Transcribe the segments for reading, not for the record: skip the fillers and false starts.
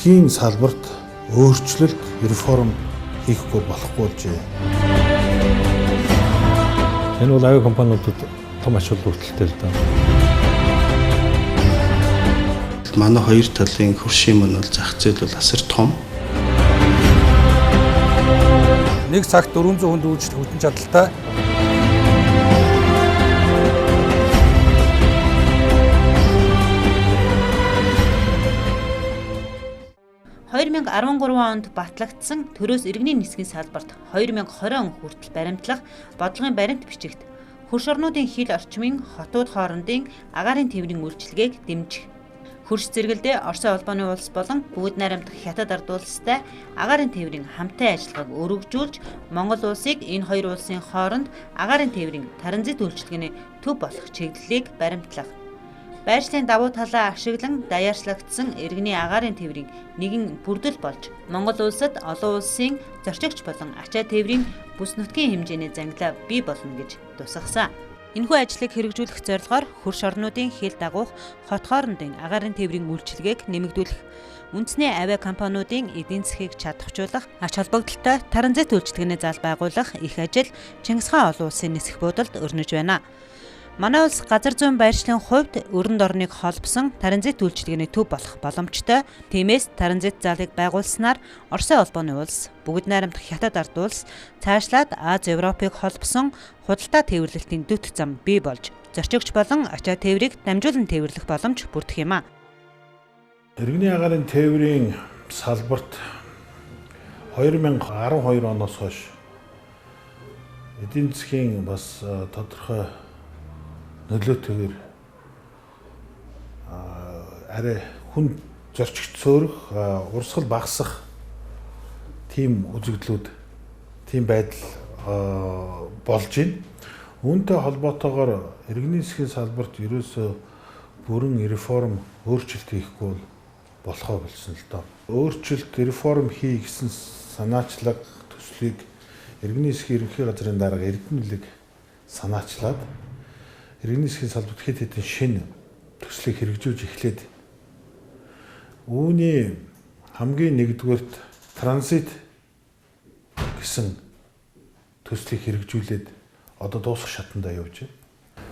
засгийн салбарт өөрчлөлт, реформ хийхгүй болохгүй болжээ. Энэ бол авиа компаниудад том ач холбогдолтой л даа. Манай хоёр талын хөршийн мөн бол зах зээл бол асар том. Нэг цагт 400 хүнд үйлчлэх хүчин чадалтай. онд батлагдсан төрөөс иргэний нисгийн салбарт 2020 он хүртэл баримтлах бодлогын баримт бичигт хөрш орнуудын хил орчмын хотууд хоорондын агаарын тээврийн үйлчилгээг дэмжих. Хөрш зэрэгэлдээ Оросын холбооны улс болон Бүгд найрамдах Хятад ард улстай агаарын тээврийн хамтын ажиллагааг өргөжүүлж Монгол улсыг энэ хоёр улсын хооронд агаарын тээврийн транзит үйлчилгээний төв болох чиглэлийг баримтлах. Байршлын давуу талаа ашиглан даяарчлагдсан иргэний агаарын тээврийн нэгэн бүрдэл болж Монгол улсад олон улсын зорчигч болон ачаа тээврийн бүс нутгийн хэмжээний зангилаа бий болно гэж тусгасан. Энэхүү ажлыг хэрэгжүүлэх зорилгоор хөрш орнуудын хил дагуух хот хоорондын агаарын тээврийн үйлчилгээг нэмэгдүүлэх, үндэсний авиа компаниудын эдийн засгийг чадахжуулах, ач холбогдолтой транзит үйлчилгээний зал байгуулах их ажил Чингис хаан олон улсын нисэх буудалд өрнөж байна. Манай улс газар зүйн байршлын хувьд өрөнд орныг холбосон транзит үйлчилгээний төв болох боломжтой. Тиймээс транзит залыг байгуулснаар Оросын холбооны улс, Бүгд найрамдах Хятад ард улс цаашлаад Аз Европыг холбосон худалдаа тээвэрлэлтийн дөт зам бий болж зорчигч болон ачаа тээврийг дамжуулан тээвэрлэх боломж бүрдэх юм а. Иргэний агаарын тээврийн салбарт 2012 оноос хойш эдийн засгийн бас тодорхой нөлөөтэйгээр арай хүн зорчигч цөөрөх, урсгал багасах тийм үзэгдлүүд, тийм байдал болж байна. Үүнтэй холбоотойгоор иргэний засгийн салбарт ерөөсөө бүрэн реформ, өөрчлөлт хийхгүй болохоо болсон л доо. Өөрчлөлт, реформ хий гэсэн санаачлаг төслийг иргэний засгийн ерөнхий газрын дарга Эрдэнэлэг санаачлаад иргэний засгийн салбарт хэд хэдэн шинэ төслийг хэрэгжүүлж эхлээд үүний хамгийн нэгдүгээрт транзит гэсэн төслийг хэрэгжүүлээд одоо дуусах шатандаа явж байна.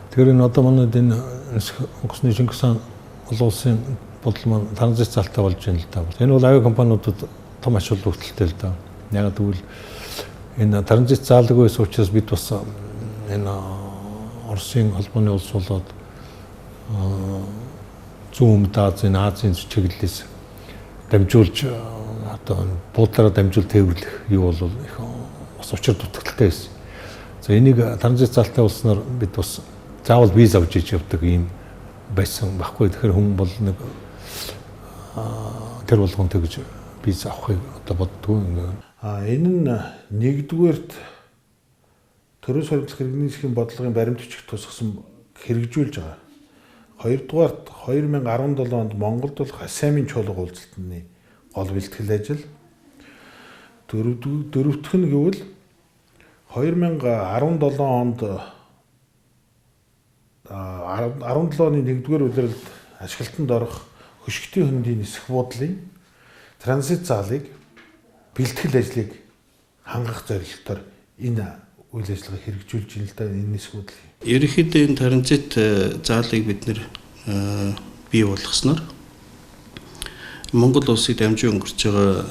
Тэгэхээр энэ одоо манайд энэ онгоцны Чингис хаан олон улсын бодол маань транзит залтай болж байна л да. Энэ бол авиа компаниудад том ач холбогдолтой л да. Яг тэгвэл энэ транзит заалгүй байсан учраас бид бас энэ Оросын холбооны улс болоод зүүн Азийн чиглэлээс дамжуулж одоо буудлаараа дамжуул тээвэрлэх юу бол их бас учир дутагдaltaй байсан. За энийг транзит залтай улснаар бид бас заавал виз авч иж явдаг юм байсан баггүй. Тэгэхээр хүн бол нэг тэр болгонтэй гэж виз авахыг одоо боддгоо. Энэ нь нэгдүгээрт төрөөс хоригдлох иргэний засгийн бодлогын баримт бичиг тусгасан хэрэгжүүлж байгаа. Хоёрдугаарт 2017 онд Монголд болох АСЕАН-ын чуулга уулзалтны гол бэлтгэл ажил. Дөрөвдөх нь гэвэл 2017 онд 17 оны 1-р улиралд ашиглалтанд орох хөшгөтийн хөндийн нисэх буудлын транзит залыг бэлтгэл ажлыг хангах зорилгоор энэ үйл ажиллагаа хэрэгжүүлж байна л да энэ нисэх буудлыг. Ерөнхийдөө энэ транзит заалыг бид нэр бий болгосноор Монгол улсыг дамжин өнгөрч байгаа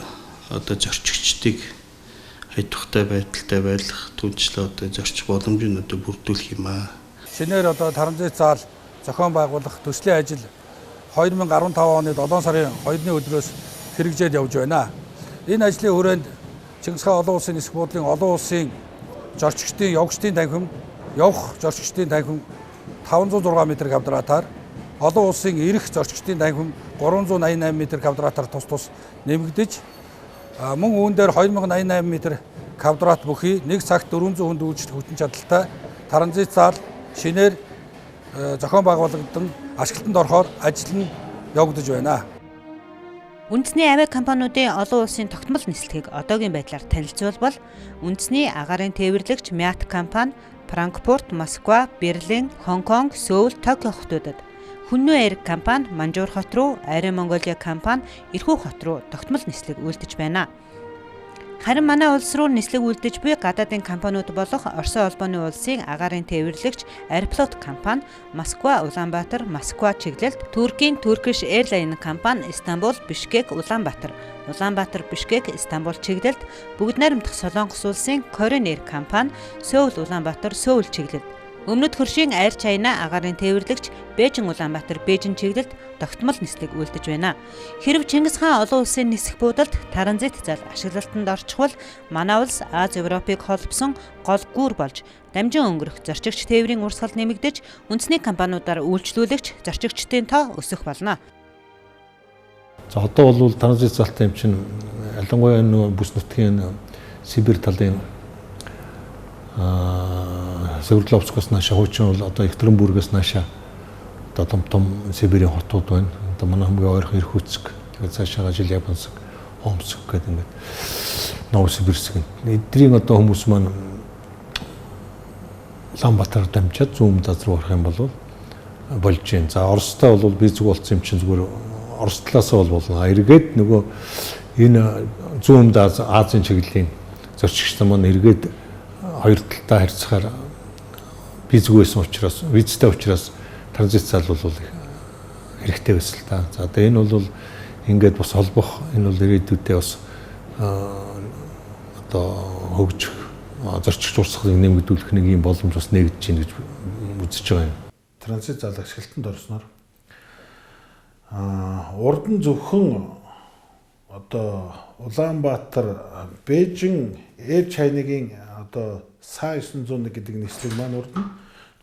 одоо зорчигчдыг хайдвартай байдалтай байлгах түнчлээ одоо зорчих боломжийг одоо бүрдүүлэх юм аа. Шинээр одоо транзит заал зохион байгуулах төслийн ажил 2015 оны 7 сарын 2-ны өдрөөс хэрэгжээд явж байна. Энэ ажлын хүрээнд Чингис хаан олон улсын нисэх буудлын олон улсын зорчигчдын явгчдын танхим, явах зорчигчдын танхим 506 м²-аар, олон улсын ирэх зорчигчдын танхим 388 м²-аар тус нэмэгдэж, мөн үүн дээр 2088 м² бүхий нэг цагт 400 хүнд үйлчлэх хүчин чадалтай транзит зал шинээр зохион байгуулагдсан ашиглалтанд орохоор ажил нь явагдаж байна. Үндэсний авиа компаниудын олон улсын тогтмол нислэгийг одоогийн байдлаар танилцуулбал үндэсний агаарын тээвэрлэгч Мят компани Франкфурт, Москва, Берлин, Хонконг, Сөүл, Токио хотуудад Хүннү Air компани Манжуур хот руу, Air Mongolia компани Ирхүү хот руу тогтмол нислэг үйлдэж байна. Харин манай улс руу нислэг үйлдэж буй гадаадын компаниуд болох Оросын холбооны улсын агаарын тээвэрлэгч Airflot компани Москва, Улаанбаатар, Москва чиглэлд, Туркийн Turkish Airlines компани Истанбул, Бишкек, Улаанбаатар, Улаанбаатар, Бишкек, Истанбул чиглэлд, Бүгд найрамдах Солонгос улсын Korean Air компани Сөүл, Улаанбаатар, Сөүл чиглэлд, Өмнөд хөршийн Air China агаарын тээвэрлэгч Бээжин, Улаанбаатар, Бээжин чиглэлд тогтмол нислэг үйлдэж байна. Хэрв Чингис хаан олон улсын нисэх буудалд транзит зал ашиглалтанд орчихвол манай улс Аз Европыг холбосон гол гүүр болж дамжин өнгөрөх зорчигч тээврийн урсгал нэмэгдэж, үндэсний компаниудаар үйлчлүүлэгч зорчигчдын тоо өсөх болно. За одоо бол транзит залтай юм чинь ялангуяа энэ бүс нутгийн Сибирь талын Свердловскоос наашаа хуучин бол одоо Екатеринбургээс наашаа одоо том Сибирийн хотууд байна. Одоо манай хамгийн ойрхон Иркутск, тэгээд цаашаа Желябинск, Омск гэдэг ингээд Новосибирск. Эднэрийн одоо хүмүүс маань Улаанбаатар дамжаад зүүн талд руу орох юм бол болж байна. За Оростой бол би зүг болсон юм чинь зүгээр Орос талаас бол болно. Эргээд нөгөө энэ зүүн Азийн чиглэлийн зорчигчтай маань эргээд хоёр талдаа харьцахаар визгүй байсан учраас, визтэй учраас транзит зал бол хэрэгтэй байсан л та. За тэгээ энэ бол ингээд бас холбох, энэ бол ирээдүйдээ бас одоо хөгжих, зорчигч урсгалыг нэмэгдүүлэх нэг юм боломж бас нэгдэж байна гэж үзэж байгаа юм. Транзит зал ашиглалтанд орсноор урд нь зөвхөн одоо Улаанбаатар, Бээжин, Air China-гийн одоо SA901 гэдэг нислэг маань урд нь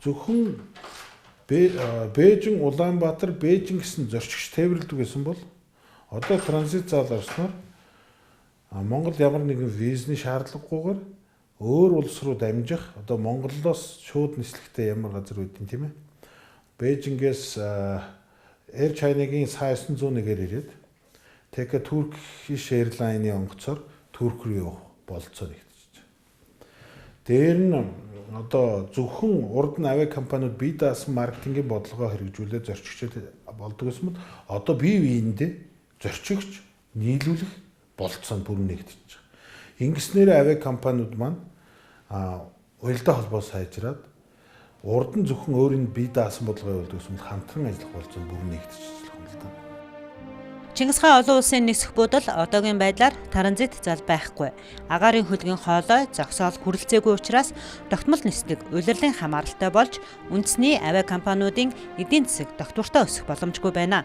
зөвхөн Бээжин, Улаанбаатар, Бээжин гэсэн зорчигч тээвэрлдэг байсан бол одоо транзит зал орсноор Монгол ямар нэгэн визний шаардлагагүйгээр өөр улс руу дамжих одоо Монголоос шууд нислэгтэй ямар газар үүдэн тийм ээ. Бээжингээс Air China-гийн SA901-ээр ирээд тэгээ Turkish Airlines-ийн онгоцоор Турк руу явах болцоо нэгдэж байна. Дээр нь одоо зөвхөн урд нь авиа компаниуд бие даасан маркетингийн бодлогоо хэрэгжүүлээд зорчигчд болдог гэсэн мэт одоо бие биендээ зорчигч нийлүүлэх болцоо бүр нэгдэж байгаа. Ингэснээр авиа компаниуд маань уялдаа холбоо сайжраад урд нь зөвхөн өөрийн бие даасан бодлогоо явуулдаг гэсэн мэт хамтран ажиллах болцоо бүр нэгдэж байгаа юм л да. Чингис хаан олон улсын нисэх буудал одоогийн байдлаар транзит зал байхгүй. Агаарын хөлгийн хоолой зогсоол хүрэлцээгүй учраас тогтмол нислэг улирлын хамааралтай болж үндэсний авиа компаниудын эдийн засаг тогтвортой өсөх боломжгүй байна.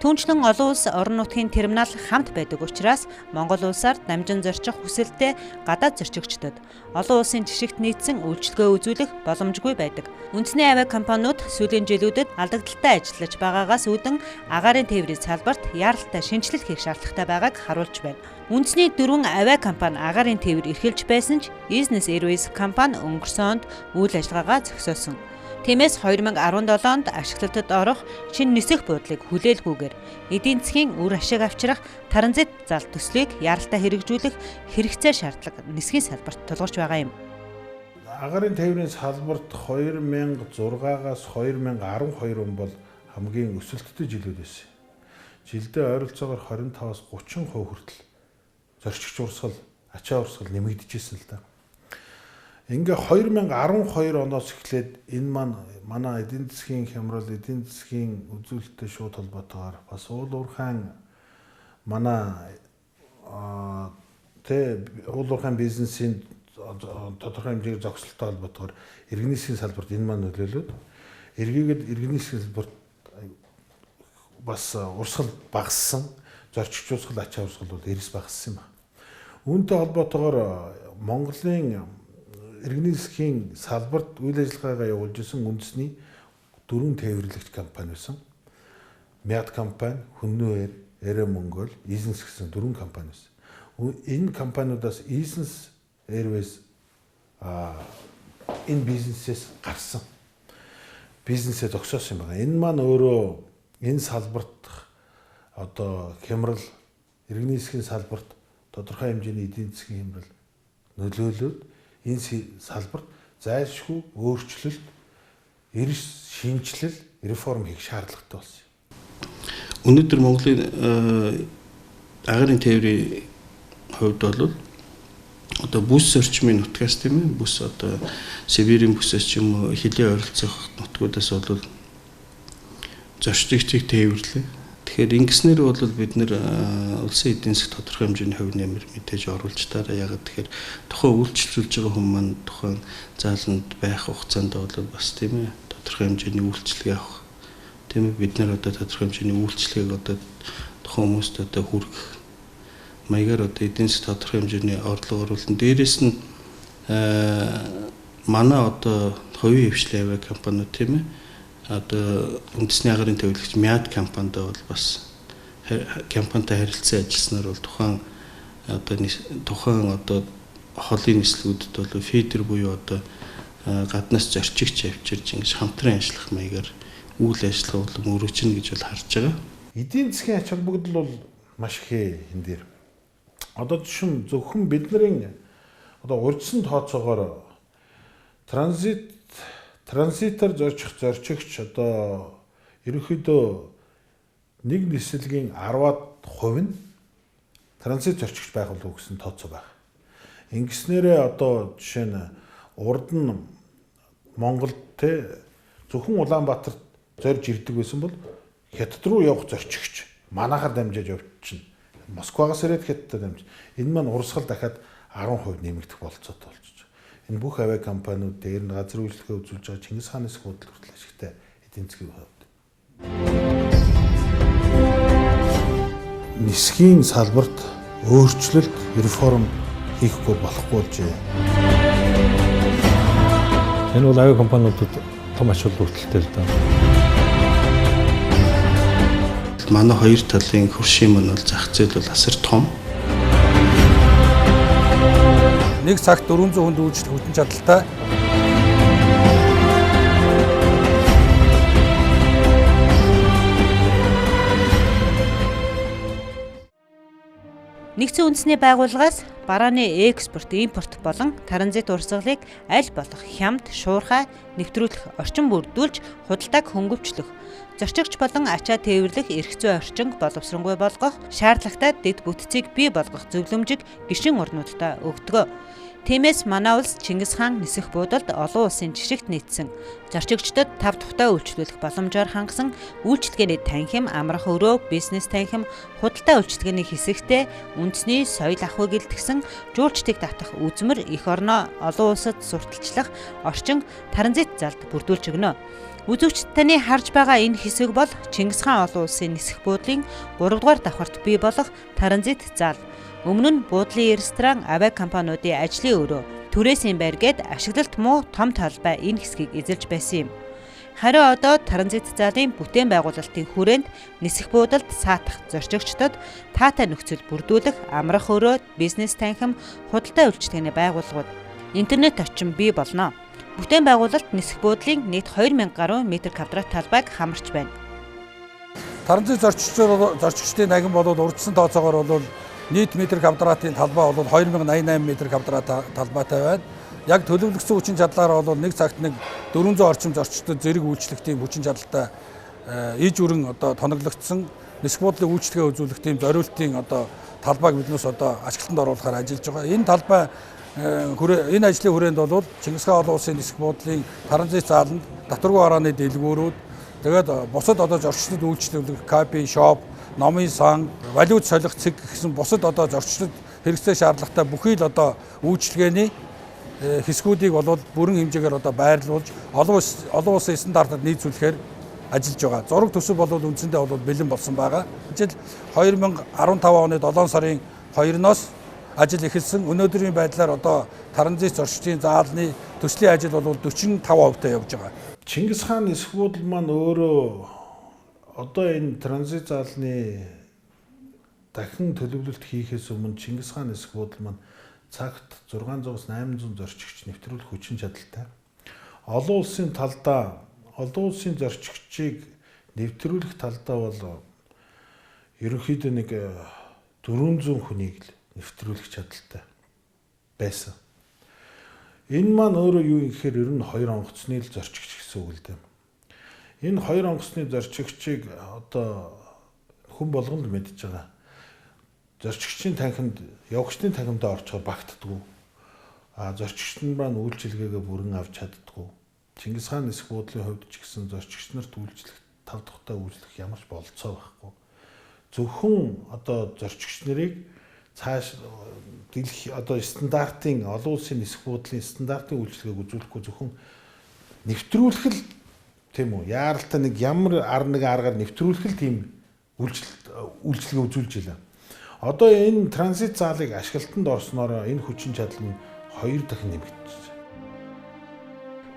Түүнчлэн олон улс орон нутгийн терминал хамт байдаг учраас Монгол улсаар дамжин зорчих хүсэлтэй гадаад зорчигчдод олон улсын жишгт нийцсэн үйлчлэгөө үзүүлэх боломжгүй байдаг. Үндэсний авиа компаниуд сүүлийн жилүүдэд алдагдaltaй ажиллаж байгаагаас үүдэн агаарын тээврийн салбарт яаралтай шинжилэл хийх шаардлагатай байгааг харуулж байна. Үндэсний 4 авиа компани агаарын тээвэр эрхэлж байсан ч Business Airways компани өнгөрсөн онд үйл ажиллагаагаа зогсоосон. Тиймээс 2017 онд ашиглалтад орох шинэ нисэх буудлыг хүлээлгүйгээр эдийн засгийн үр ашиг авчрах транзит зал төслийг яаралтай хэрэгжүүлэх хэрэгцээ шаардлага нисхийн салбарт тулгарч байгаа юм. Агаарын тээврийн салбарт 2006-аас 2012 он бол хамгийн өсөлттэй жилүүд байсан. Жилдээ ойролцоогоор 25-аас 30% хүртэл зорчигч урсгал, ачаа урсгал нэмэгдэжсэн л да. Ингээ 2012 оноос эхлээд энэ маань манай эдийн засгийн хямрал, эдийн засгийн үзүүлэлттэй шууд холбоотойгоор бас уул уурхайн манай уул уурхайн бизнесийн тодорхой хэмжээгээр зогсолттой холбоотойгоор иргэний засгийн салбарт энэ маань нөлөөлөд эргээгээд иргэний засгийн салбарт бас урсгал багассан, зорчигч урсгал, ачаа урсгал бол эрс багассан юм байна. Үүнтэй холбоотойгоор Монголын иргэний засгийн салбарт үйл ажиллагаагаа явуулж исэн үндэсний 4 тээвэрлэгч компани байсан. Мяд компани, Хүннү Air, Air Mongol, Business гэсэн 4 компани байсан. Энэ компаниудаас Business Airways энэ бизнесээс гарсан. Бизнесээ зогсоосон юм байна. Энэ маань өөрөө энэ салбарт одоо хямрал, иргэний засгийн салбарт тодорхой хэмжээний эдийн засгийн хямрал нөлөөлөд энэ салбарт зайлшгүй өөрчлөлт, эрс шинжилэл реформ хийх шаардлагатай болсон. Өнөөдөр Монголын агаарын тээврийн хувьд бол одоо бүс орчмын нутгаас тийм ээ бүс одоо Сибирийн бүсээс ч юм уу хилийн ойролцоох нутгуудаас бол зорчигчдыг тээвэрлээ. Тэгэхээр ингэснээр бол бид нэр улсын эдийн засгийн тодорхой хэмжээний хувь нэмэр мэдээж оруулж таараа ягаад тэгэхээр тухайн үйлчлүүлж байгаа хүмүүс маань тухайн зааланд байх хугацаанд бол бас тийм ээ тодорхой хэмжээний үйлчлэгээ авах. Тийм ээ бид нар одоо тодорхой хэмжээний үйлчлэгийг одоо тухайн хүмүүст одоо хүргэх маягаар одоо эдийн засгийн тодорхой хэмжээний орлого оруулан дээрээс нь манай одоо хувийн хвшлийн авиа компаниуд тийм ээ одоо үндэсний агаарын төвлөгч МЯД компанид бол бас компанитай харилцан ажилласнаар бол тухайн одоо холын нислэгүүдэд бол фидер буюу одоо гаднаас зорчигч авчирж ингэж хамтран ажиллах маягаар үйл ажиллагаа бол өргөжнө гэж бол харж байгаа. Эдийн засгийн ач холбогдол бол маш их энэ дээр. Одоо жишээ зөвхөн бидний одоо урьдчилан тооцоогоор транзитаар зорчигч одоо ерөнхийдөө нэг нислэгийн 10% нь транзит зорчигч байх болов уу гэсэн тооцоо байх. Ингэснээрээ одоо жишээ нь урд нь Монголд зөвхөн Улаанбаатарт зорж ирдэг байсан бол Хятад руу явах зорчигч манайхаар дамжиж явчихна. Москвагаас ирээд Хятадд дамж. Энэ маань урсгал дахиад 10% нэмэгдэх болцоотой болчих. Энэ бүх авиа компаниуд дээр нь газар үйлчлэгээ үзүүлж байгаа Чингис хааны эсэх бодол хүртэл ашигтай эдийн засгийн хувьд. Нисхийн салбарт өөрчлөлт, реформ хийхгүй болохгүй болжээ. Энэ бол авиа компаниудад том ач холбогдолтой л даа. Манай хоёр талын хөршийн мань бол зах зээл бол асар том. Нэг цагт 400 хүнд үйлчлэх хүчин чадалтай. Нэгдсэн үндэсний байгууллагаас барааны экспорт, импорт болон транзит урсгалыг аль болох хямд, шуурхай нэвтрүүлэх, орчин бүрдүүлж, худалдааг хөнгөвчлөх, зорчигч болон ачаа тээвэрлэх эрх зүй орчин боловсронгүй болгох, шаардлагатай дэд бүтцийг бий болгох зөвлөмжийг гишүүн орнуудад өгдөг. Тиймээс манай улс Чингис хаан нисэх буудалд олон улсын жишигт нийцсэн зорчигчдод тав тухтай үйлчлүүлэх боломжоор хангасан үйлчлэгээний танхим, амрах өрөө, бизнес танхим, худалдаа үйлчлэгээний хэсэгтээ үндэсний соёл ахуйг илтгэсэн жуулчдыг татах үзмэр эх орноо олон улсад сурталчлах орчин транзит залд бүрдүүлж өгнө. Үзэгч таны харж байгаа энэ хэсэг бол Чингис хаан олон улсын нисэх буудлын 3 дугаар давхарт бий болох транзит зал. Өмнө нь буудлын ресторан, авиа компаниудын ажлын өрөө, түрээсийн байр гээд ашиглалт муу том талбай энэ хэсгийг эзэлж байсан юм. Харин одоо транзит залын бүтээн байгуулалтын хүрээнд нисэх буудалд саатах зорчигчдод таатай нөхцөл бүрдүүлэх, амрах өрөө, бизнес танхим, худалдаа үйлчлэгээний байгууллагууд интернет орчин бий болно. Бүтээн байгуулалт нисэх буудлын нийт 2000 гаруй метр квадрат талбайг хамарч байна. Транзит зорчигчдын нагин бол урьдчилан тооцоогоор бол нийт метр квадратын талбай бол 2088 метр квадрат талбайтай байна. Яг төлөвлөгдсөн хүчин чадлаараа бол нэг цагт нэг 400 орчим зорчигчдод зэрэг үйлчлэх тийм хүчин чадалтай иж өрн одоо тоноглогдсон нисэх буудлын үйлчлэгээ үзүүлэх тийм зориултын одоо талбайг биднээс одоо ашиглалтанд оруулахаар ажиллаж байгаа. Энэ талбай энэ ажлын хүрээнд бол Чингис хаан олон улсын нисэх буудлын транзит зааланд татваргүй орооны дэлгүүрүүд тэгээд бусад одоо зорчигчдод үйлчлүүлэх кабин, шоп, номын сан, валют солих цэг гэсэн бусад одоо зорчигчдод хэрэгцээ шаардлагатай бүхий л одоо үйлчлэгээний хэсгүүдийг бол бүрэн хэмжээгээр одоо байрлуулж олон улсын стандартад нийцүүлэхээр ажиллаж байгаа. Зураг төсөв бол үндсэндээ бол бэлэн болсон байгаа. Жишээл 2015 оны 7 сарын 2-ноос ажил эхэлсэн. Өнөөдрийн байдлаар одоо транзит зорчигчдын заалны төслийн ажил бол 45% явж байгаа. Чингис хаан эсэх буудал маань өөрөө одоо энэ транзит заалны дахин төлөвлөлт хийхээс өмнө Чингис хаан эсэх буудал маань цагт 600-аас 800 зорчигч нэвтрүүлэх хүчин чадалтай. Олон улсын талдаа олон улсын зорчигчийг нэвтрүүлэх талдаа бол ерөнхийдөө нэг 400 хүнийг л нэвтрүүлэх чадaltaй байсан. Энэ маань өөрөө юу юм гэхээр ер нь 2 онгоцны л зорчигч гэсэн үг л дээ. Энэ хоёр онгоцны зорчигчийг одоо хүн болгон л мэдж байгаа. Зорчигчийн танхимд, явагчдын танхимдаа орчхоор багтдаггүй. Зорчигчд нь маань үйлчилгээгээ бүрэн авч чаддаггүй. Чингис хаан нисэх буудлын хувьд ч гэсэн зорчигч нарт үйлчлэх, тав тухтай үйлчлэх ямар ч болцоо байхгүй. Зөвхөн одоо зорчигч нарыг цааш дэлхий одоо стандартын олон улсын нисэх буудлын стандартын үйлчлэгийг үзүүлэхгүй зөвхөн нэвтрүүлэх л тийм үү? Яаралтай нэг ямар нэг аргаар нэвтрүүлэх л тийм үйлчлэгээ үзүүлж илаа. Одоо энэ транзит заалыг ашиглалтанд орсноор энэ хүчин чадал нь 2 дахин нэмэгдэж.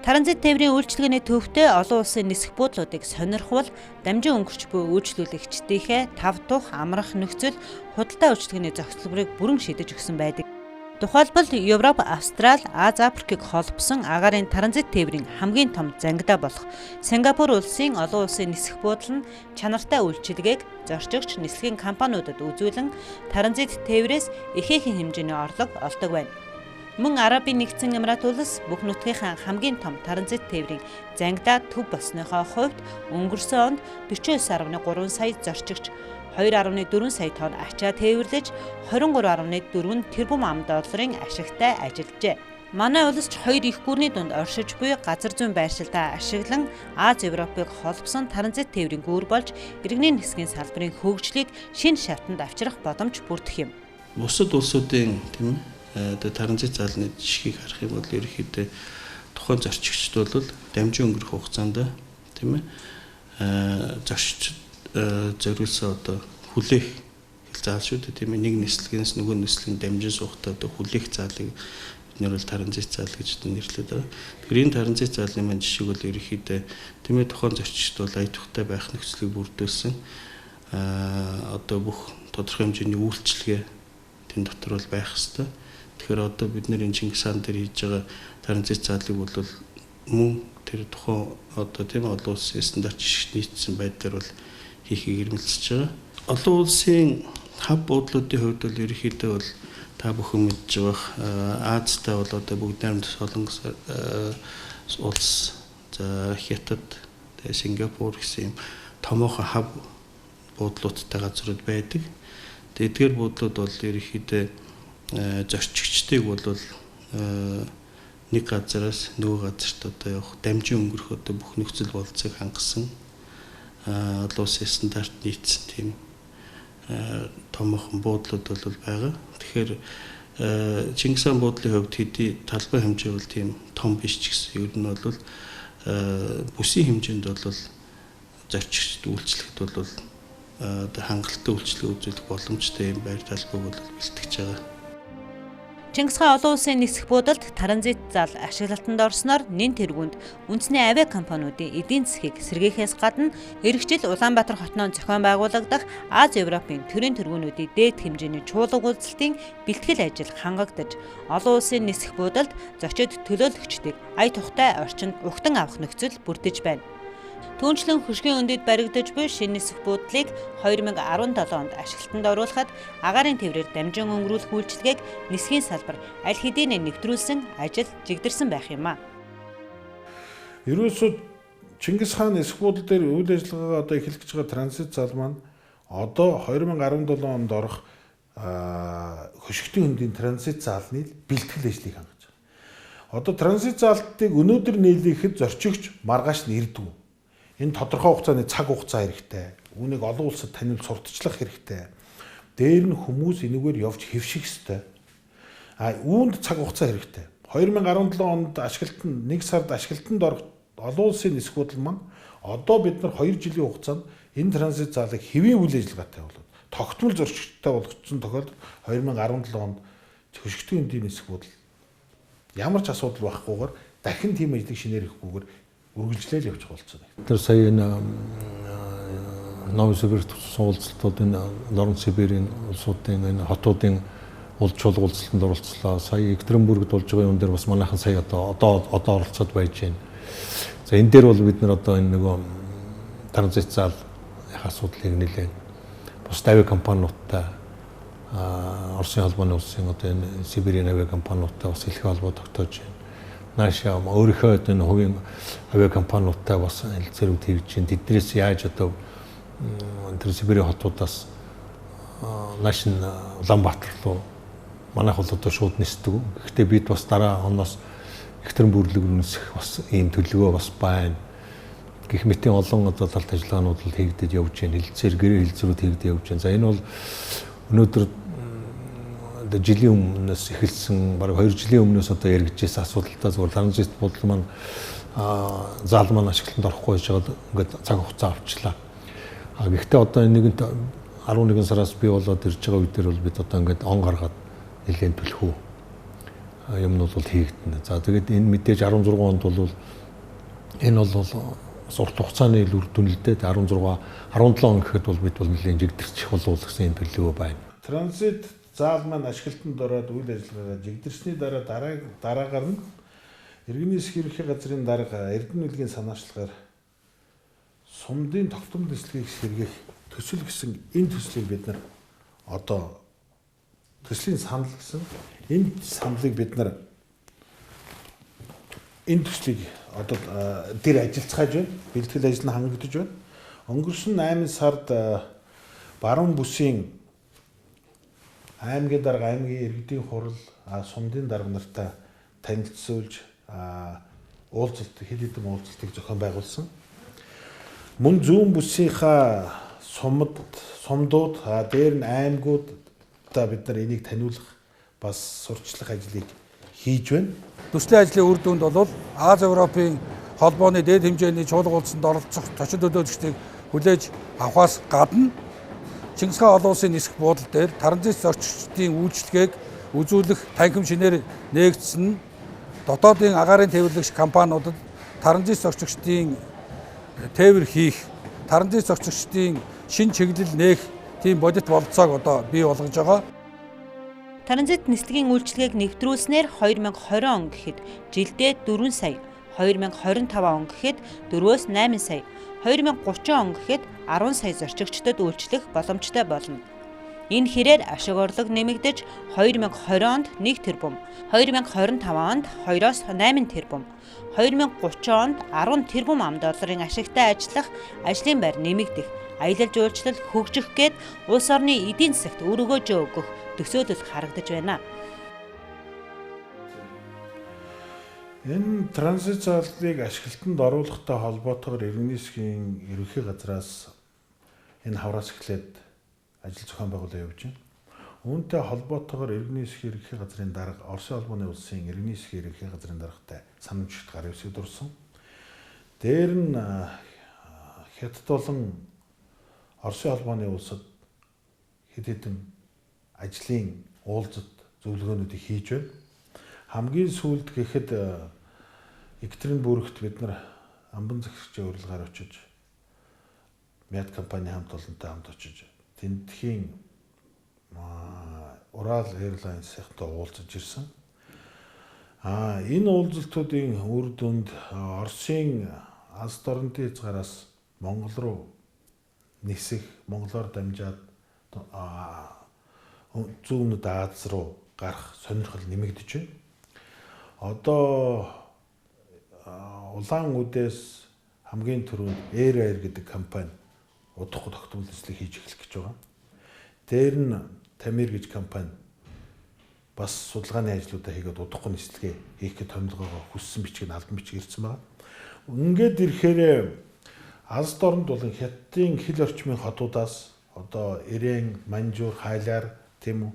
Транзит тээврийн үйлчилгээний төвтэй олон улсын нисэх буудлуудыг сонирхвол дамжин өнгөрч буй үйлчлүүлэгчдийнхээ тав тух амрах нөхцөл худалдаа үйлчилгээний зохицлогыг бүрэн шийдэж өгсөн байдаг. Тухайлбал Европ, Австрали, Аз, Африкийг холбосон агаарын транзит тээврийн хамгийн том зангидаа болох Сингапур улсын олон улсын нисэх буудал нь чанартай үйлчилгээг зорчигч нислэгийн компаниудад үзүүлэн транзит тээврээс ихээхэн хэмжээний орлого олдог байна. Мөн Арабын нэгдсэн Эмират улс бүх нутгийнхаа хамгийн том транзит тээврийн зангидаа төв болсныхоо хувьд өнгөрсөн онд 49.3 сая зорчигч 2.4 сая тонн ачаа тээвэрлэж 23.4 тэрбум ам.долларын ашигтай ажиллажээ. Манай улс ч 2 их гүрний дунд оршиж буй газар зүйн байршилтаа ашиглан Аз Европыг холбосон транзит тээврийн гүүр болж иргэний нисгийн салбарын хөгжлийг шинэ шатанд авчрах боломж бүрдэх юм. Бусад улсуудын тийм ээ транзит заалны жишгийг харах юм бол ерөнхийдөө тухайн зорчигчд бол дамжин өнгөрөх хугацаанд тийм ээ зорчигчд зориулсан одоо хүлээх заал шүү дээ тийм ээ нэг нислэгээс нөгөө нислэгийн дамжин суугтаа одоо хүлээх заалыг бид нэр бол транзит заал гэж нэрлэдэг байгаа. Тэгэхээр энэ транзит заалны маань жишг бол ерөнхийдөө тийм ээ тухайн зорчигчд бол ая тухтай байх нөхцөлийг бүрдүүлсэн одоо бүх тодорхой хэмжээний үйлчлэгээ тэн дотор бол байх ёстой. Тэгэхээр одоо бид нэр энэ Чингис хаан дээр хийж байгаа транзит заалыг бол мөн тэр тухайн одоо тийм олон улсын стандарт жишгт нийцсэн байдлаар бол хийхийг эрмэлзэж байгаа. Олон улсын хаб буудлуудын хувьд бол ерөнхийдөө бол та бүхэн мэдж байгаа Азтай бол одоо бүгд найрамд Солонгос улс, за Хятад, Сингапур гэсэн юм томоохон хаб буудлуудтай газрууд байдаг. Эдгээр буудлууд бол ерөнхийдөө зорчигчдыг бол нэг газараас нөгөө газарт одоо явах дамжин өнгөрөх одоо бүх нөхцөл болцыг хангасан олон улсын стандарт нийцсэн тийм томоохон буудлууд бол байгаа. Тэгэхээр Чингис хаан буудлын хувьд хэдий талбай хэмжээ бол тийм том биш ч гэсэн ер нь бол бүсийн хэмжээнд бол зорчигчд үйлчлэхэд бол одоо хангалттай үйлчлэг үзүүлэх боломжтой юм байр талбайг бол бэлтгэж байгаа. Чингис хаан олон улсын нисэх буудалд транзит зал ашиглалтанд орсноор нэн тэргуунд үндэсний авиа компаниудын эдийн засгийг сэргээхээс гадна эргэжил Улаанбаатар хотноо зохион байгуулагдах Аз Европын төрийн тэргүүнүүдийн дээд хэмжээний чуулга үйлдэлтийн бэлтгэл ажил хангагдаж олон улсын нисэх буудалд зочид төлөөлөгчдийг ая тухтай орчинд угтан авах нөхцөл бүрдэж байна. Түүнчлэн хөшгийн өндөд баригдаж буй шинэ нисэх буудлыг 2017 онд ашиглалтанд оруулахад агаарын тээврээр дамжин өнгөрүүлэх үйлчилгээг нисхийн салбар аль хэдийнэ нэвтрүүлсэн ажил жигдэрсэн байх юм а. Ерөөсөө Чингис хаан нисэх буудлын дээр үйл ажиллагаагаа одоо эхлэж байгаа транзит зал маань одоо 2017 онд орох хөшгтийн хөндийн транзит заалны бэлтгэл ажлыг хангаж байгаа. Одоо транзит заалтыг өнөөдөр нийлэхэд зорчигч маргааш нь ирдэг. Энэ тодорхой хугацааны цаг хугацаа хэрэгтэй. Үүнийг олон улсад танил сурталчлах хэрэгтэй. Дээр нь хүмүүс энэгээр явж хэвших ёстой. Үүнд цаг хугацаа хэрэгтэй. 2017 онд ашиглалтанд 1 сард ашиглалтанд орох олон улсын нисэх буудал маань одоо бид нар 2 жилийн хугацаанд энэ транзит заалыг хэвийн үйл ажиллагаатай болоод тогтмол зорчигчтой болгоцсон тохиолдолд 2017 онд хөшгтийн хөндийн нисэх буудал ямар ч асуудал байхгүйгээр дахин тийм ажлыг шинээр хийхгүйгээр үргэлжлээл явчих болцсон. Тэр сая энэ Новосибирск уулзалтууд энэ Норн Сибирийн улсуудын энэ хотуудын улс чуулга уулзалтанд оролцлоо. Сая Екатеринбургт болж байгаа юм дээр бас манайхан сая одоо оролцоод байж байна. За энэ дээр бол бид нар одоо энэ нөгөө транзит зал асуудлыг нэлээд бус авиа компаниудтай Оросын холбооны улсын одоо энэ Сибирийн авиа компаниудтай бас хэлэх холбоо тогтоож байна. наашаа өөрийнхөө энэ хувийн авиа компаниудтай бас хэлцээрүүд хийж чинь тэднээс яаж одоо тэр Сибирийн хотуудаас нааш нь Улаанбаатар руу манайх бол одоо шууд нисдэг. Гэхдээ бид бас дараа оноос Екатеринбург руу нисэх бас ийм төлөвөө бас байна. Гэх мэтийн олон одоо талт ажиллагаанууд л хийгдэж явж байна. Хэлцээр гэрээ хэлцэрүүд хийгдэж явж байна. За энэ бол өнөөдөр одоо жилийн өмнөөс эхэлсэн бараг 2 жилийн өмнөөс одоо яригдчихсэн асуудалтай зүгээр транзит бодол маань заал маань ашиглалтанд орохгүй байж байгаа ингээд цаг хугацаа авчлаа. Гэхдээ одоо нэгэнт 11 сараас бий болоод ирж байгаа үедэр бол бид одоо ингээд он гаргаад нэлээд төлхөө юмнууд бол хийгдэнэ. За тэгээд энэ мэдээж 16 онд бол энэ бол урт хугацааны үр дүн л дээ 16 17 он гэхэд бол бид бол нэлээд жигдэрчих болов гэсэн энэ төлөвөө байна. Транзит заал маань ашиглалтанд ороод үйл ажиллагаагаа жигдэрсний дараагаар нь иргэний засгийн ерөнхий газрын дарга Эрдэнэ үлгийн санаачлагаар сумдын тогтмол нислэгийг сэргээх төсөл гэсэн энэ төслийг бид нар одоо төслийн санал гэсэн энэ саналыг бид нар энэ төслийг одоо дээр ажиллацгааж байна. Бэлтгэл ажил нь хангагдаж байна. Өнгөрсөн 8 сард баруун бүсийн аймгийн дарга, аймгийн иргэдийн хурал, сумдын дарга нартай танилцуулж уулзалт хэд хэдэн уулзалтыг зохион байгуулсан. Мөн зүүн бүсийнхаа сумдууд дээр нь аймагуудаа бид нар энийг таниулах бас сурчлах ажлыг хийж байна. Төслийн ажлын үр дүнд бол Аз Европын холбооны дээд хэмжээний чуулга уулзсанд оролцох зочин төлөөлөгчдийг хүлээж авахаас гадна Чингис хаан олон улсын нисэх буудал дээр транзит зорчигчдын үйлчлэгийг үзүүлэх танхим шинээр нээгдсэн дотоодын агаарын тээвэрлэгч компаниудад транзит зорчигчдын тээвэр хийх, транзит зорчигчдын шин чиглэл нээх тийм бодит бололцоог одоо бий болгож байгаа. Транзит нислэгийн үйлчлэгийг нэвтрүүлснээр 2020 он гэхэд жилдээ 4 сая, 2025 он гэхэд 4-8 сая, 2030 он гэхэд 10 сая зорчигчдод үйлчлэх боломжтой болно. Энэ хэрээр ашиг орлого нэмэгдэж 2020 онд 1 тэрбум, 2025 онд 2-8 тэрбум, 2030 онд 10 тэрбум ам.долларын ашигтай ажиллах ажлын байр нэмэгдэх, аялал жуулчлал хөгжих гээд улс орны эдийн засагт үр өгөөжөө өгөх төсөөлөл харагдаж байна. Энэ транзит заалыг ашиглалтанд оруулахтай холбоотойгоор иргэний засгийн ерөнхий газраас энэ хавраас эхлээд ажил зохион байгуулалт явуулж байна. Үүнтэй холбоотойгоор иргэний засгийн ерөнхий газрын дарга, Оросын холбооны улсын иргэний засгийн ерөнхий газрын даргатай санамжлагт гар үсэг дурсан. Дээр нь хятад болон Оросын холбооны улсад хэд хэдэн ажлын уулзалт зөвлөгөөнүүдийг хийж байна. Хамгийн сүүлд гэхэд Екатеринбургт бид нар амбан захирагчийн урилгаар очиж Мяд компани хамт олонтой хамт очиж тентхийн Урал Airlines-тай уулзаж ирсэн. Энэ уулзалтуудын үр дүнд Оросын алс дорнодын хязгаараас Монгол руу нисэх, монголоор дамжаад зүүн Аз руу гарах сонирхол нэмэгдэж байна. Одоо улаан үдээс хамгийн түрүүнд Air Air гэдэг компани удахгүй тогтмол нислэг хийж эхлэх гэж байгаа. Дээр нь Тамир гэж компани бас судалгааны ажлуудаа хийгээд удахгүй нислэгээ хийх гэж томилгоогоо хүссэн бичиг нь албан бичиг ирсэн байна. Ингээд ирэхээр алс дорнд болон хятадын хил орчмын хотуудаас одоо Ирэн, Манжуур, Хайлаар тийм үү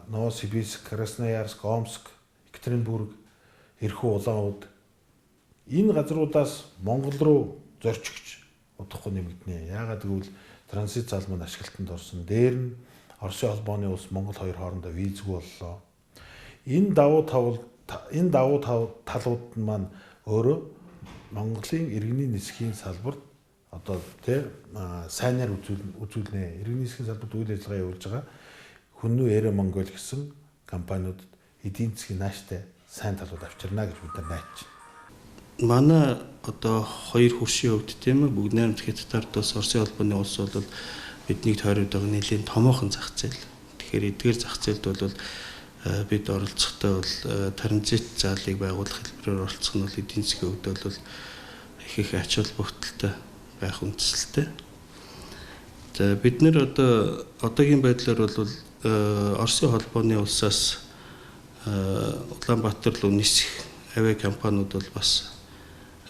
Новосибирск, Красноярск, Омск, Екатеринбург, Ирхүү, Улаануд энэ газруудаас Монгол руу зорчигч удахгүй нэмэгдэнэ. Яагаад гэвэл транзит зал маань ашиглалтанд орсон. Дээр нь Оросын холбооны улс Монгол хоёр хоорондоо визгүй боллоо. Энэ давуу талууд маань өөрөө Монголын иргэний нисхийн салбарт одоо сайнаар үзүүлнэ. Иргэний нисхийн салбарт үйл ажиллагаа явуулж байгаа Хүннүү Эре Монгол гэсэн компаниудад эдийн засгийн нааштай сайн талууд авчирна гэж бид нар найдаж байна. Манай одоо хоёр хөршийн хувьд тийм ээ бүгд найрамд хятадаар бас Оросын холбооны улс бол биднийг тойроод байгаа нэлийн томоохон зах зээл. Тэгэхээр эдгээр зах зээлд бол бид оролцохтой бол транзит заалыг байгуулах хэлбэрээр оролцох нь бол эдийн засгийн хувьд бол их ач холбогдолтой байх үндсэлтэй. За бид нэр одоогийн байдлаар бол Оросын холбооны улсаас Улаанбаатар руу нисэх авиа компаниуд бол бас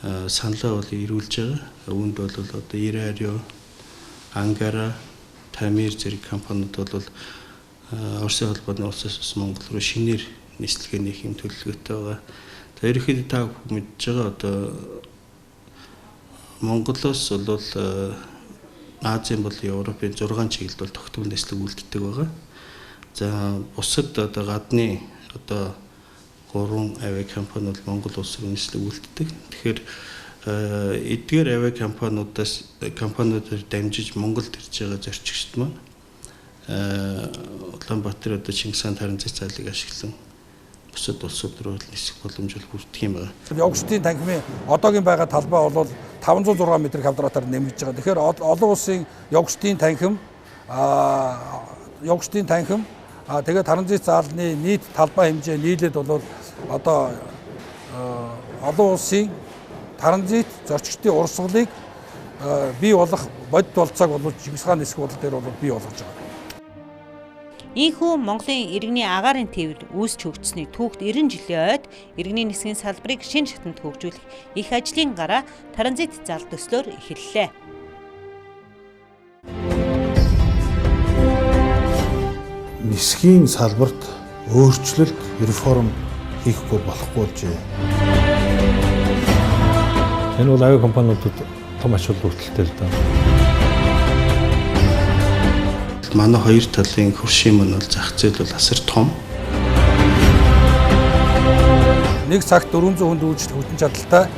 саналаа бол ирүүлж байгаа. Үүнд бол одоо Ирарио, Ангара, Тамир зэрэг компаниуд бол Оросын холбооны улсаас Монгол руу шинээр нислэгээ нээх юм төлөвлөгөөтэй байгаа. За ерөнхийдөө та мэдж байгаа одоо Монголоос бол Азийн болон Европын 6 чиглэлд бол тогтмол нислэг үлддэг байгаа. За бусад одоо гадны одоо 3 авиа компани бол Монгол улс руу нислэг үлддэг. Тэгэхээр эдгээр авиа компаниудаар дамжиж Монголд ирж байгаа зорчигчд маань Улаанбаатар одоо Чингис хаан транзит заалыг ашиглан бусад улсууд руу нисэх боломж бол бүрдэх юм байна. Явгчдын танхимын одоогийн байгаа талбай бол 506 м квадратаар нэмэгдэж байгаа. Тэгэхээр олон улсын явгчдын танхим тэгээд транзит заалны нийт талбай хэмжээ нийлээд бол одоо олон улсын транзит зорчигчдын урсгалыг бий болох бодит болцоог бол Чингис хааны нисэх бодол дээр бол бий болгож байгаа. Ийхүү Монголын иргэний агаарын тээвэр үүсч хөгжсөний түүхт 90 жилийн ойд иргэний нисгийн салбарыг шинэ шатанд хөгжүүлэх их ажлын гараа транзит заал төслөөр эхэллээ. Нисгийн салбарт өөрчлөлт, реформ хийхгүй болохгүй болжээ. Энэ бол авиа компаниудад том ач холбогдолтой л даа. Манай хоёр талын хөршийн мөн бол зах зээл бол асар том. Нэг цагт 400 хүнд үйлчлэх хүчин чадалтай